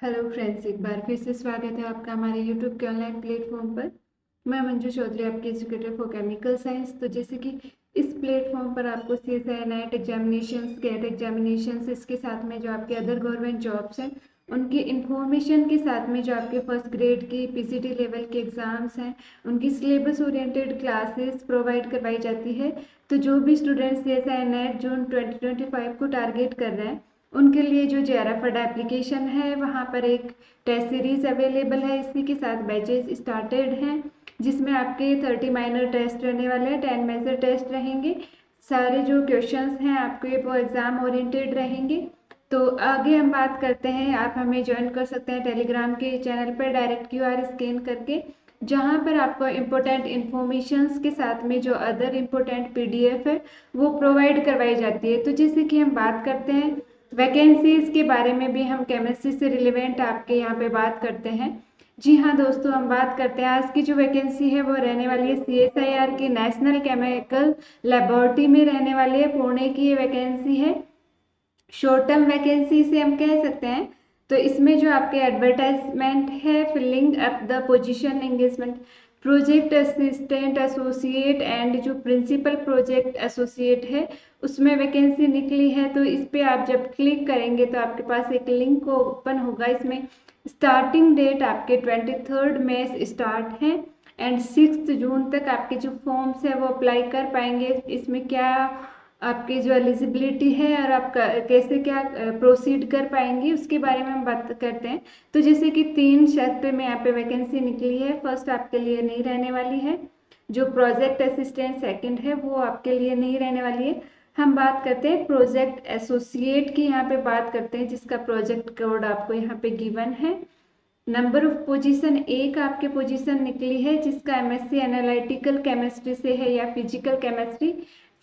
Hello friends, एक बार फिर से स्वागत है आपका हमारे यूट्यूब के ऑनलाइन प्लेटफॉर्म पर। मैं मंजू चौधरी, आपकी एजुकेटर फॉर केमिकल साइंस। तो जैसे कि इस प्लेटफॉर्म पर आपको CSI NET examinations, GATE examinations, इसके साथ में जो आपके अदर गवर्नमेंट जॉब्स हैं उनकी इंफॉर्मेशन के साथ में जो आपके फर्स्ट ग्रेड की PCT लेवल के एग्ज़ाम्स हैं उनकी सिलेबस ओरिएंटेड क्लासेस प्रोवाइड करवाई जाती है। तो जो भी स्टूडेंट्स CSI नेट जून 2025 को टारगेट कर रहे हैं उनके लिए जो JRF एप्लीकेशन है वहाँ पर एक टेस्ट सीरीज अवेलेबल है। इसी के साथ बैचेस स्टार्टेड हैं जिसमें आपके 30 माइनर टेस्ट रहने वाले हैं, 10 मेजर टेस्ट रहेंगे। सारे जो क्वेश्चंस हैं आपके वो एग्ज़ाम ओरिएंटेड रहेंगे। तो आगे हम बात करते हैं, आप हमें ज्वाइन कर सकते हैं टेलीग्राम के चैनल पर डायरेक्ट QR स्कैन करके, जहाँ पर आपको इम्पोर्टेंट इन्फॉर्मेशंस के साथ में जो अदर इम्पोर्टेंट PDF है वो प्रोवाइड करवाई जाती है। तो जैसे कि हम बात करते हैं वैकेंसीज के बारे में भी, हम केमिस्ट्री से रिलेवेंट आपके यहाँ पे बात करते हैं। जी हाँ दोस्तों, हम बात करते हैं आज की जो वैकेंसी है वो रहने वाली है CSIR की नेशनल केमिकल लेबोरेटरी में रहने वाली है। पुणे की ये वैकेंसी है, शॉर्ट टर्म वैकेंसी से हम कह सकते हैं। तो इसमें जो आपके एडवर्टाइजमेंट है, filling up the position engagement project assistant associate and जो प्रिंसिपल प्रोजेक्ट एसोसिएट है उसमें वैकेंसी निकली है। तो इस पे आप जब क्लिक करेंगे तो आपके पास एक लिंक ओपन होगा। इसमें स्टार्टिंग डेट आपके 23 मई से स्टार्ट है एंड 6 जून तक आपके जो फॉर्म्स है वो अप्लाई कर पाएंगे। इसमें क्या आपकी जो एलिजिबिलिटी है और आप कैसे क्या प्रोसीड कर पाएंगे उसके बारे में हम बात करते हैं। तो जैसे कि 3 सेक्टर में यहाँ पे वैकेंसी निकली है। फर्स्ट आपके लिए नहीं रहने वाली है, जो प्रोजेक्ट असिस्टेंट सेकंड है वो आपके लिए नहीं रहने वाली है। हम बात करते हैं प्रोजेक्ट एसोसिएट की, यहाँ पे बात करते हैं जिसका प्रोजेक्ट कोड आपको यहाँ पे गिवन है। नंबर ऑफ पोजीशन, एक आपके पोजीशन निकली है जिसका MSc एनालिटिकल केमिस्ट्री से है या physical chemistry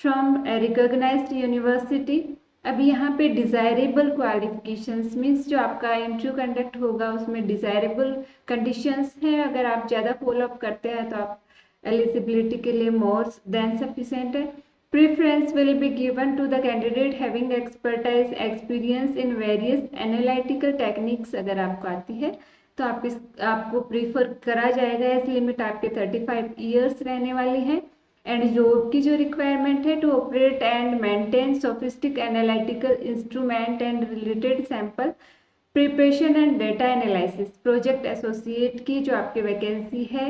from recognised university. अभी यहाँ पे डिजायरेबल क्वालिफिकेशंस मीन्स जो आपका इंटरव्यू कंडक्ट होगा उसमें डिजायरेबल कंडीशंस हैं। अगर आप ज़्यादा फॉलोअप करते हैं तो आप एलिजिबिलिटी के लिए मोर देन सफिशिएंट है। Preference will be given to the candidate having expertise experience in various analytical techniques। अगर आपको आती है तो आपको प्रीफर करा जाएगा। एज लिमिट आपके 35 ईयर्स रहने वाली है। एंड जॉब की जो रिक्वायरमेंट है, to operate and maintain sophistic analytical instrument and related sample preparation and data analysis. Project associate की जो आपकी वैकेंसी है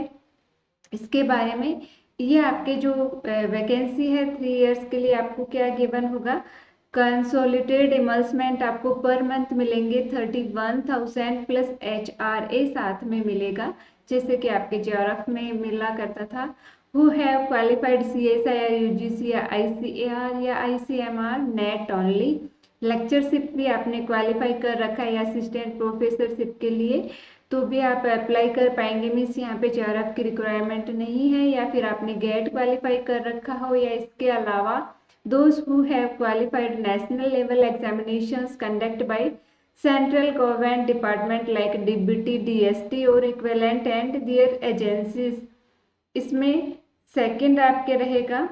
इसके बारे में, ये आपके जो वैकेंसी है 3 इयर्स के लिए आपको क्या गिवन होगा, कंसोलिडेटेड इमल्समेंट आपको पर मंथ मिलेंगे 31,000 प्लस HRA साथ में मिलेगा, जैसे कि आपके JRF में मिला करता था। हु हैव क्वालिफाइड CSI या UGC या ICAR या ICMR नेट ओनली। लेक्चरशिप भी आपने क्वालिफाई कर रखा है या असिस्टेंट प्रोफेसरशिप के लिए तो भी आप अप्लाई कर पाएंगे। मीन्स यहाँ पे JRF की रिक्वायरमेंट नहीं है, या फिर आपने गेट क्वालिफाई कर रखा हो, या इसके अलावा those who have qualified national level examinations conducted by central government department like DBT, DST और equivalent and their agencies। इसमें सेकंड आपके रहेगा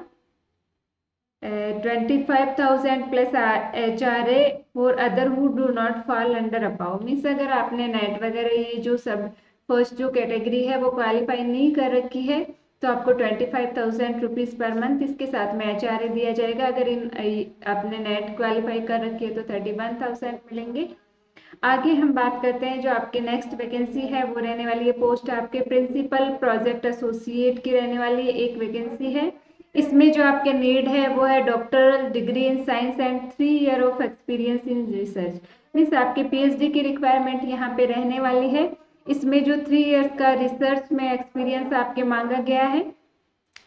25,000 plus HRA for other who do not fall under above. Means अगर आपने net वगैरह ये जो सब फर्स्ट जो कैटेगरी है वो क्वालिफाई नहीं कर रखी है तो आपको 25,000 रुपीज़ पर मंथ इसके साथ में HRA दिया जाएगा। अगर आपने नेट क्वालिफाई कर रखी है तो 31,000 मिलेंगे। आगे हम बात करते हैं, जो आपके नेक्स्ट वैकेंसी है वो रहने वाली है पोस्ट आपके प्रिंसिपल प्रोजेक्ट एसोसिएट की रहने वाली है, एक वैकेंसी है। इसमें जो आपके नीड है वो है doctoral degree in science and 3 year of experience in research. Means आपके PhD की रिक्वायरमेंट यहाँ पे रहने वाली है। इसमें जो 3 इयर्स का रिसर्च में एक्सपीरियंस आपके मांगा गया है।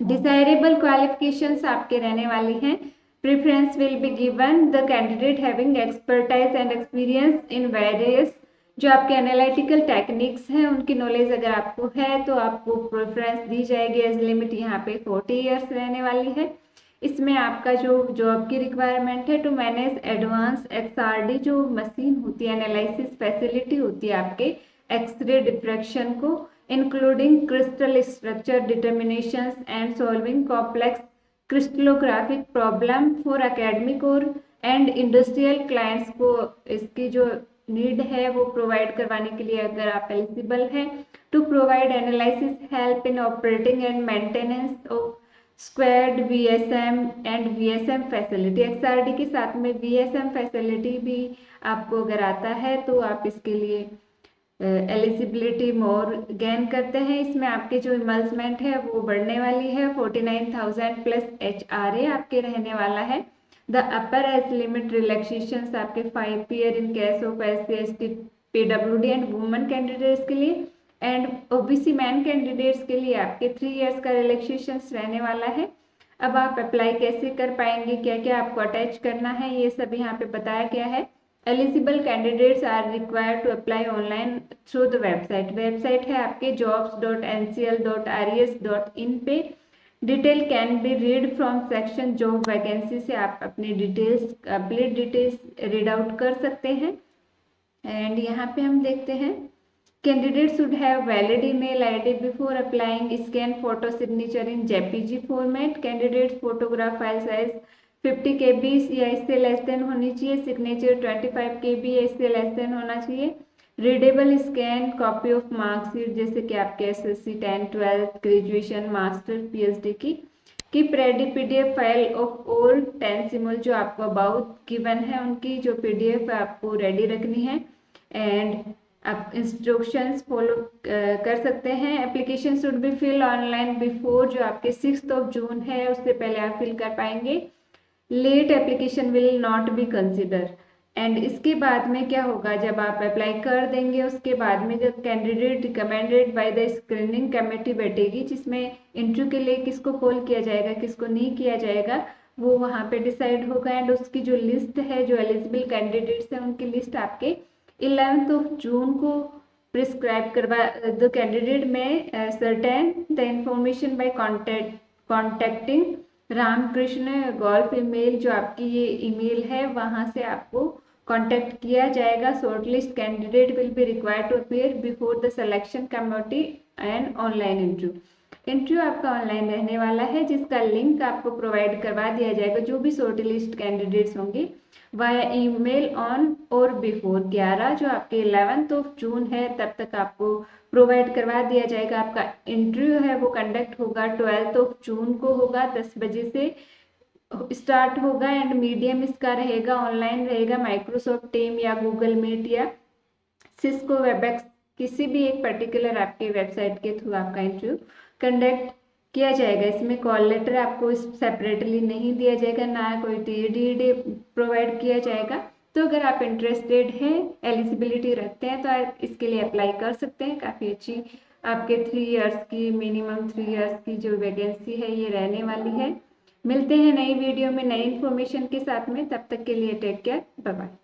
डिजायरेबल क्वालिफिकेशंस आपके रहने वाली हैं। Preference will be given the candidate having expertise and experience in various, जो आपके एनालिटिकल टेक्निक्स हैं उनकी नॉलेज अगर आपको है तो आपको प्रेफरेंस दी जाएगी। एज लिमिट यहाँ पे 40 ईयर्स रहने वाली है। इसमें आपका जो जॉब की रिक्वायरमेंट है, टू मैनेज एडवांस XRD जो मशीन होती है, एनालिसिस फैसिलिटी होती है आपके एक्सरे डिफ्रैक्शन को, including crystal structure determinations and solving complex crystallographic problem for academic और एंड इंडस्ट्रियल क्लाइंट्स को इसकी जो नीड है वो प्रोवाइड करवाने के लिए अगर आप एलिजिबल हैं, to provide analysis help in operating and maintenance of squared VSM and VSM facility. XRD के साथ में वीएसएम फैसिलिटी भी आपको अगर आता है तो आप इसके लिए एलिजिबिलिटी मोर गेन करते हैं। इसमें आपके जो इमल्समेंट है वो बढ़ने वाली है, 49,000 प्लस HRA आपके रहने वाला है। The upper age limit relaxation आपके 5 year in case of SC ST PWD and women candidates के लिए, एंड OBC मैन कैंडिडेट्स के लिए आपके 3 इयर्स का रिलैक्सेशन रहने वाला है। अब आप अप्लाई कैसे कर पाएंगे, क्या क्या आपको अटैच करना है, ये सब यहाँ पे बताया गया है। Eligible candidates are required to apply online through the website है आपके jobs.ncl.res.in पे। Detail can be read from section job vacancy से आप अपनी details complete details read out कर सकते हैं। एंड यहाँ पे हम देखते हैं candidate should have valid email ID before applying, scan photo signature in JPG format, candidate photograph file size 50 KB या इससे लेस देन होनी चाहिए, सिग्नेचर 25 KB या इससे लेस देन होना चाहिए, readable scan copy of marksheet जैसे कि आपके SSC 10 12 ग्रेजुएशन मास्टर PhD की ready PDF file of all 10 सिमुल जो आपको अबाउट गिवन है उनकी जो PDF आपको रेडी रखनी है। एंड आप इंस्ट्रक्शंस फॉलो कर सकते हैं। Application should be fill online before, जो आपके 6 जून है उससे पहले आप फिल कर पाएंगे। Late application will not be consider. And इसके बाद में क्या होगा, जब आप अप्लाई कर देंगे उसके बाद में जब candidate recommended by the screening committee बैठेगी जिसमें इंटरव्यू के लिए किसको कॉल किया जाएगा किसको नहीं किया जाएगा वो वहाँ पे डिसाइड होगा। एंड उसकी जो लिस्ट है जो एलिजिबल कैंडिडेट्स हैं उनकी लिस्ट आपके 11 जून को प्रिस्क्राइब करवा the candidate may certain the information by contacting Ramakrishna golf email, जो आपकी ये ईमेल है वहां से आपको कांटेक्ट किया जाएगा। Shortlist candidate will be required to appear before the selection committee and online interview आपका ऑनलाइन रहने वाला है जिसका लिंक आपको प्रोवाइड करवा दिया जाएगा जो भी शॉर्टलिस्ट कैंडिडेट्स होंगे वाया ईमेल ऑन और बिफोर 11 जो आपके 11 जून है तब तक आपको प्रोवाइड करवा दिया जाएगा। आपका इंटरव्यू है वो कंडक्ट होगा 12 जून को होगा, 10 बजे से स्टार्ट होगा। एंड मीडियम इसका रहेगा ऑनलाइन रहेगा, माइक्रोसॉफ्ट टीम या गूगल मीट या सिस्को वेबएक्स किसी भी एक पर्टिकुलर आपके वेबसाइट के थ्रू आपका इंटरव्यू कंडक्ट किया जाएगा। इसमें कॉल लेटर आपको सेपरेटली नहीं दिया जाएगा, ना कोई TDD प्रोवाइड किया जाएगा। तो अगर आप इंटरेस्टेड हैं एलिजिबिलिटी रखते हैं तो आप इसके लिए अप्लाई कर सकते हैं। काफ़ी अच्छी आपके 3 इयर्स की मिनिमम 3 इयर्स की जो वैकेंसी है ये रहने वाली है। मिलते हैं नई वीडियो में नई इन्फॉर्मेशन के साथ में, तब तक के लिए टेक केयर, बाय बाय।